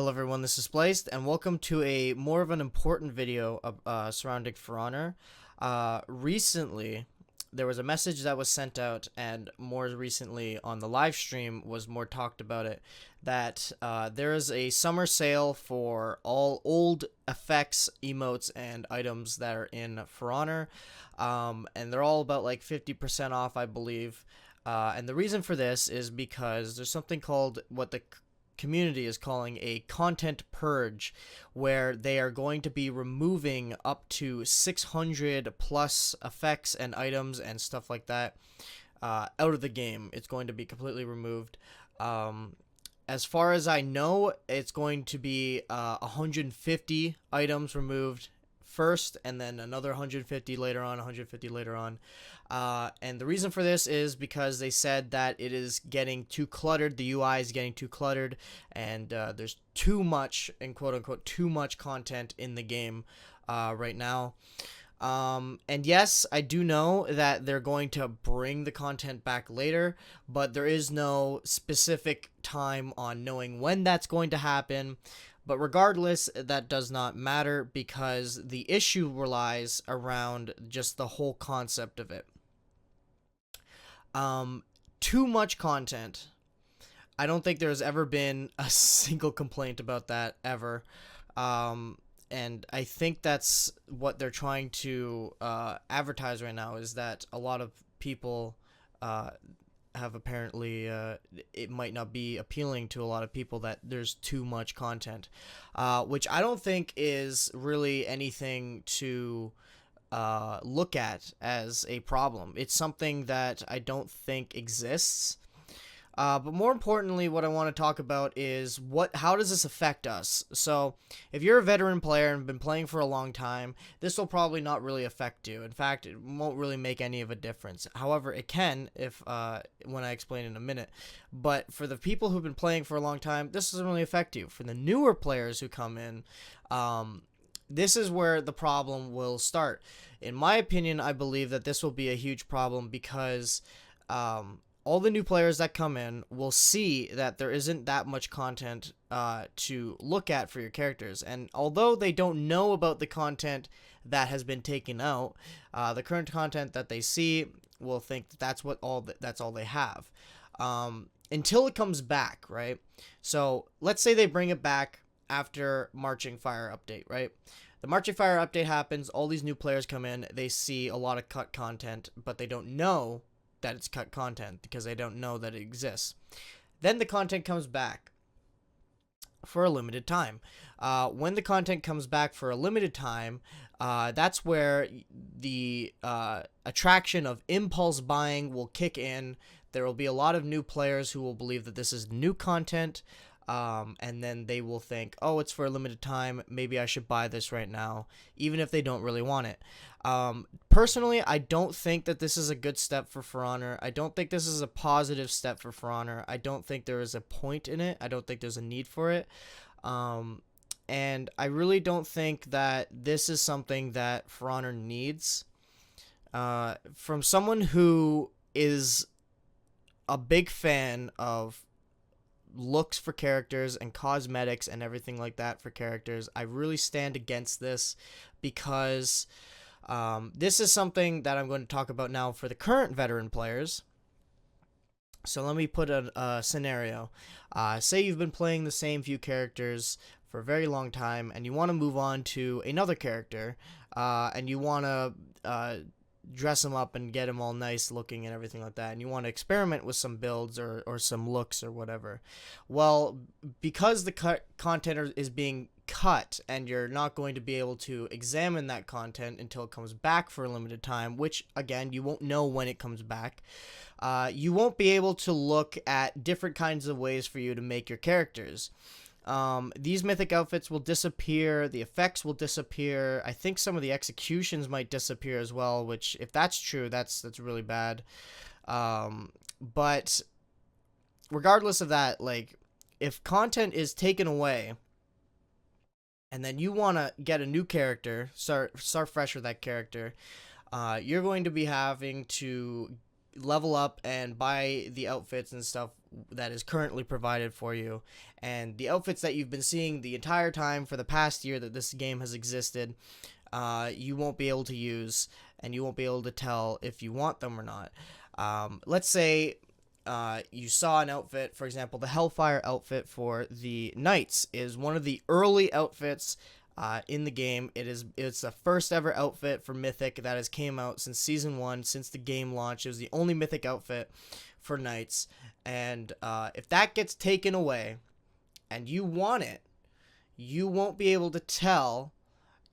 Hello everyone, this is Spliced, and welcome to a more of an important video surrounding For Honor. Recently, there was a message that was sent out, and more recently on the live stream was more talked about it, that there is a summer sale for all old effects, emotes, and items that are in For Honor, and they're all about like 50% off, I believe. And the reason for this is because there's something called what the community is calling a content purge, where they are going to be removing up to 600 plus effects and items and stuff like that out of the game. It's going to be completely removed. As far as I know, it's going to be 150 items removed first, and then another 150 later on, 150 later on. And the reason for this is because they said that it is getting too cluttered, the UI is getting too cluttered, and there's too much, and quote-unquote, too much content in the game right now. And yes, I do know that they're going to bring the content back later, but there is no specific time on knowing when that's going to happen. But regardless, that does not matter, because the issue relies around just the whole concept of it. Too much content. I don't think there's ever been a single complaint about that ever. And I think that's what they're trying to advertise right now, is that a lot of people have apparently, it might not be appealing to a lot of people that there's too much content, which I don't think is really anything to look at as a problem. It's something that I don't think exists. But more importantly, what I want to talk about is how does this affect us? So if you're a veteran player and been playing for a long time, this will probably not really affect you. In fact, it won't really make any of a difference. However, it can if when I explain in a minute. But for the people who've been playing for a long time, this doesn't really affect you. For the newer players who come in, this is where the problem will start. In my opinion, I believe that this will be a huge problem, because all the new players that come in will see that there isn't that much content to look at for your characters. And although they don't know about the content that has been taken out, the current content that they see will think that that's all they have. Until it comes back, right? So let's say they bring it back after Marching Fire update, right? The Marching Fire update happens, all these new players come in, they see a lot of cut content, but they don't know that it's cut content because they don't know that it exists. Then the content comes back for a limited time. When the content comes back for a limited time, that's where the attraction of impulse buying will kick in. There will be a lot of new players who will believe that this is new content, and then they will think, oh, it's for a limited time, maybe I should buy this right now, even if they don't really want it. Personally, I don't think that this is a good step for Honor. I don't think this is a positive step for Honor. I don't think there is a point in it. I don't think there's a need for it. And I really don't think that this is something that For Honor needs. From someone who is a big fan of looks for characters and cosmetics and everything like that for characters, I really stand against this, because this is something that I'm going to talk about now for the current veteran players. So let me put a scenario. Say you've been playing the same few characters for a very long time, and you want to move on to another character, and you want to dress them up and get them all nice looking and everything like that, and you want to experiment with some builds or some looks or whatever. Well, because the content is being cut, and you're not going to be able to examine that content until it comes back for a limited time, which again, you won't know when it comes back, you won't be able to look at different kinds of ways for you to make your characters. These mythic outfits will disappear, the effects will disappear, I think some of the executions might disappear as well, which, if that's true, that's really bad. But regardless of that, like, if content is taken away, and then you want to get a new character, start fresh with that character, you're going to be having to level up and buy the outfits and stuff that is currently provided for you, and the outfits that you've been seeing the entire time for the past year that this game has existed, you won't be able to use, and you won't be able to tell if you want them or not. Let's say you saw an outfit, for example, the Hellfire outfit for the Knights is one of the early outfits in the game. It's the first ever outfit for Mythic that has came out since Season 1, since the game launch. It was the only Mythic outfit for Knights, and if that gets taken away and you want it, you won't be able to tell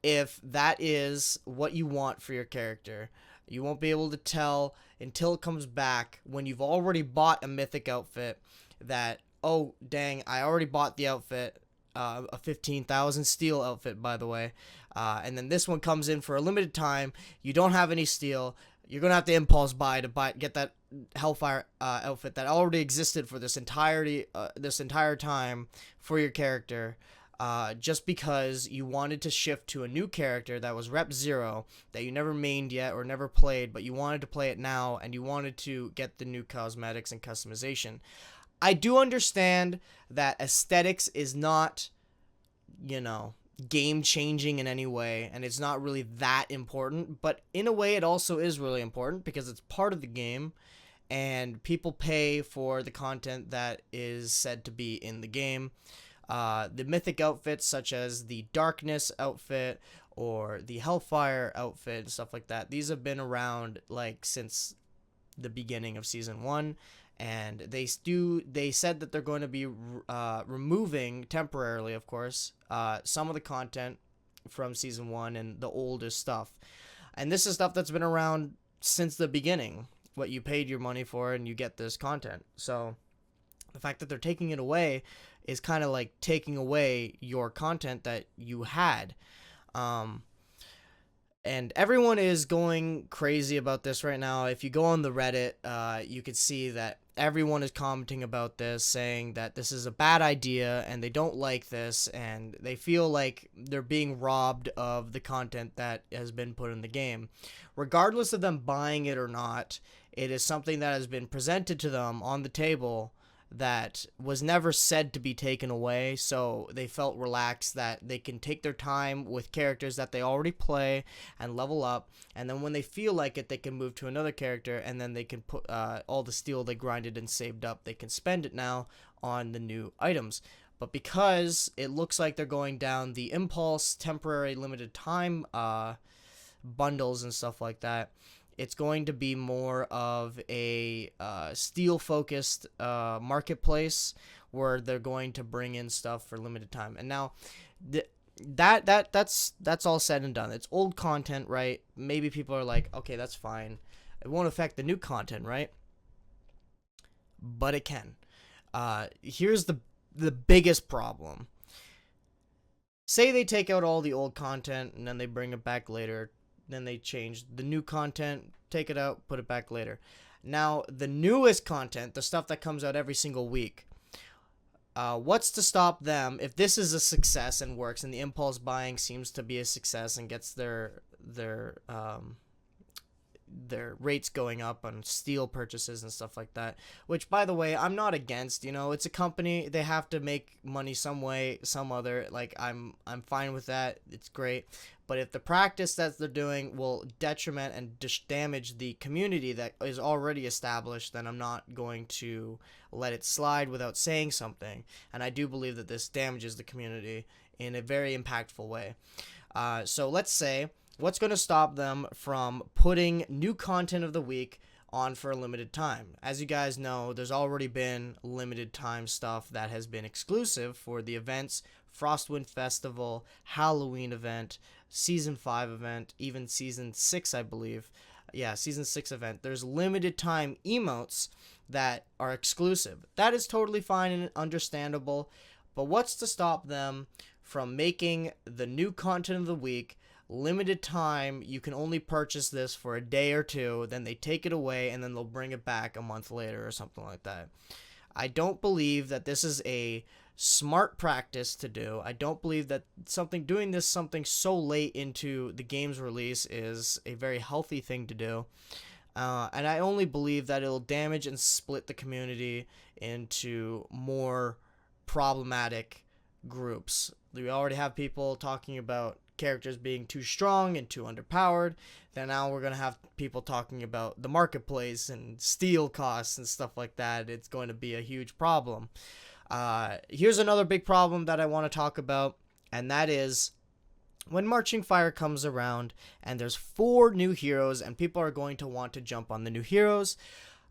if that is what you want for your character. You won't be able to tell until it comes back when you've already bought a Mythic outfit that, oh, dang, I already bought the outfit, a 15,000 steel outfit, by the way, and then this one comes in for a limited time. You don't have any steel. You're going to have to impulse buy to get that Hellfire outfit that already existed for this entire time for your character. Just because you wanted to shift to a new character that was Rep 0 that you never mained yet or never played, but you wanted to play it now, and you wanted to get the new cosmetics and customization. I do understand that aesthetics is not, game-changing in any way, and it's not really that important, but in a way it also is really important because it's part of the game, and people pay for the content that is said to be in the game. The Mythic outfits, such as the Darkness outfit or the Hellfire outfit and stuff like that, these have been around since the beginning of Season 1, and they said that they're going to be removing temporarily, of course, some of the content from Season 1 and the oldest stuff. And this is stuff that's been around since the beginning, what you paid your money for, and you get this content. So the fact that they're taking it away is kind of like taking away your content that you had. And everyone is going crazy about this right now. If you go on the Reddit, you can see that everyone is commenting about this, saying that this is a bad idea and they don't like this, and they feel like they're being robbed of the content that has been put in the game. Regardless of them buying it or not, it is something that has been presented to them on the table that was never said to be taken away, so they felt relaxed that they can take their time with characters that they already play and level up, and then when they feel like it, they can move to another character, and then they can put all the steel they grinded and saved up, they can spend it now on the new items. But because it looks like they're going down the impulse, temporary, limited time bundles and stuff like that, it's going to be more of a steel-focused marketplace where they're going to bring in stuff for limited time. And now, that's all said and done. It's old content, right? Maybe people are like, okay, that's fine. It won't affect the new content, right? But it can. Here's the biggest problem. Say they take out all the old content and then they bring it back later. Then they change the new content, take it out, put it back later. Now, the newest content, the stuff that comes out every single week, what's to stop them if this is a success and works, and the impulse buying seems to be a success and gets their rates going up on steel purchases and stuff like that, which, by the way, I'm not against. It's a company, they have to make money some way, some other. I'm fine with that. It's great. But if the practice that they're doing will detriment and damage the community that is already established, then I'm not going to let it slide without saying something. And I do believe that this damages the community in a very impactful way. So let's say, what's going to stop them from putting new content of the week on for a limited time? As you guys know, there's already been limited time stuff that has been exclusive for the events, Frostwind Festival, Halloween event, Season 5 event, even Season 6, I believe. Yeah, Season 6 event. There's limited time emotes that are exclusive. That is totally fine and understandable, but what's to stop them from making the new content of the week limited time? You can only purchase this for a day or two, then they take it away, and then they'll bring it back a month later or something like that. I don't believe that this is a smart practice to do. I don't believe that doing something so late into the game's release is a very healthy thing to do. And I only believe that it'll damage and split the community into more problematic groups. We already have people talking about characters being too strong and too underpowered. Then now we're going to have people talking about the marketplace and steel costs and stuff like that. It's going to be a huge problem. Here's another big problem that I want to talk about, and that is when Marching Fire comes around and there's 4 new heroes and people are going to want to jump on the new heroes,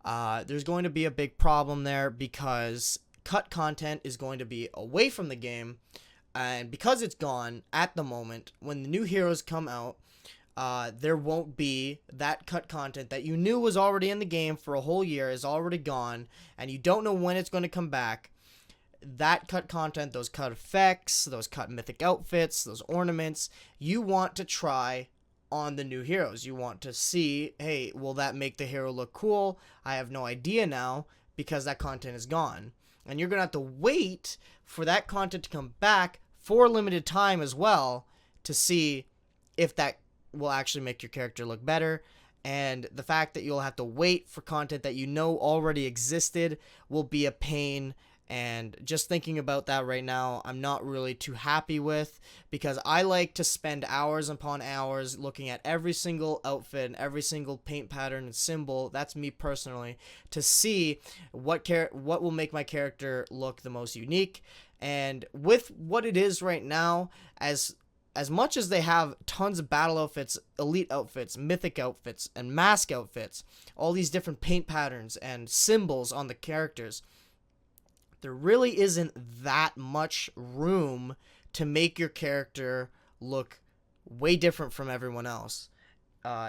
there's going to be a big problem there because cut content is going to be away from the game, and because it's gone at the moment, when the new heroes come out, there won't be that cut content that you knew was already in the game for a whole year is already gone, and you don't know when it's going to come back. That cut content, those cut effects, those cut mythic outfits, those ornaments, you want to try on the new heroes. You want to see, hey, will that make the hero look cool? I have no idea now because that content is gone. And you're going to have to wait for that content to come back for a limited time as well to see if that will actually make your character look better. And the fact that you'll have to wait for content that you know already existed will be a pain. And just thinking about that right now, I'm not really too happy with, because I like to spend hours upon hours looking at every single outfit and every single paint pattern and symbol. That's me personally, to see what will make my character look the most unique. And with what it is right now, as much as they have tons of battle outfits, elite outfits, mythic outfits, and mask outfits, all these different paint patterns and symbols on the characters, there really isn't that much room to make your character look way different from everyone else.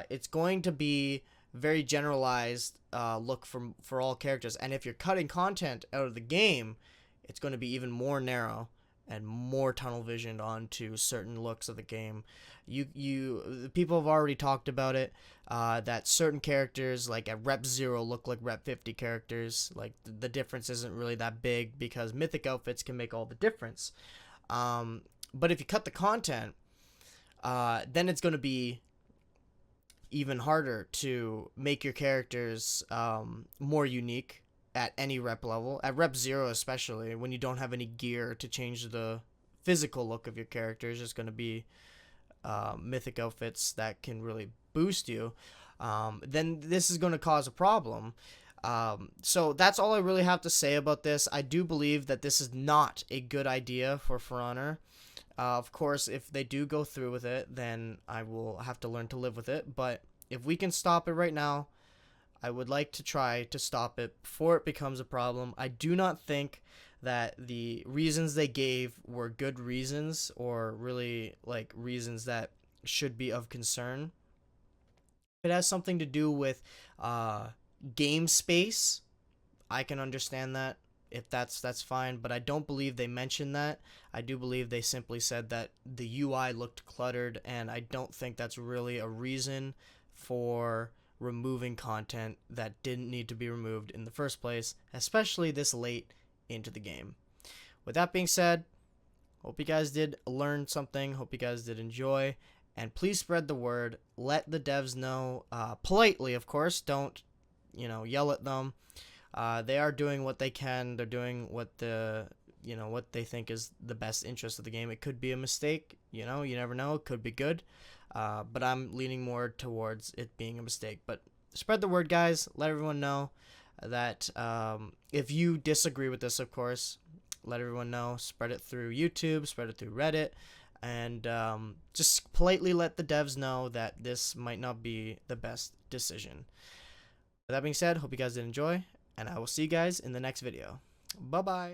It's going to be very generalized look for all characters, and if you're cutting content out of the game, it's going to be even more narrow and more tunnel visioned onto certain looks of the game. The people have already talked about it, that certain characters like at Rep 0 look like Rep 50 characters. Like the difference isn't really that big because mythic outfits can make all the difference. But if you cut the content, then it's going to be even harder to make your characters more unique at any rep level. At Rep 0 especially, when you don't have any gear to change the physical look of your character, it's just going to be mythic outfits that can really boost you. Then this is going to cause a problem. So that's all I really have to say about this. I do believe that this is not a good idea for Honor. Of course, if they do go through with it, then I will have to learn to live with it. But if we can stop it right now, I would like to try to stop it before it becomes a problem. I do not think that the reasons they gave were good reasons, or really like reasons that should be of concern. If it has something to do with game space, I can understand that. If that's fine, but I don't believe they mentioned that. I do believe they simply said that the UI looked cluttered, and I don't think that's really a reason for removing content that didn't need to be removed in the first place, especially this late into the game. With that being said, hope you guys did learn something, hope you guys did enjoy, and please spread the word. Let the devs know, politely of course, don't yell at them. They are doing what they can. They're doing what what they think is the best interest of the game. It could be a mistake, you never know. It could be good, but I'm leaning more towards it being a mistake. But spread the word, guys. Let everyone know that if you disagree with this, of course, let everyone know. Spread it through YouTube, spread it through Reddit, and just politely let the devs know that this might not be the best decision. With that being said, hope you guys did enjoy, and I will see you guys in the next video. Bye-bye.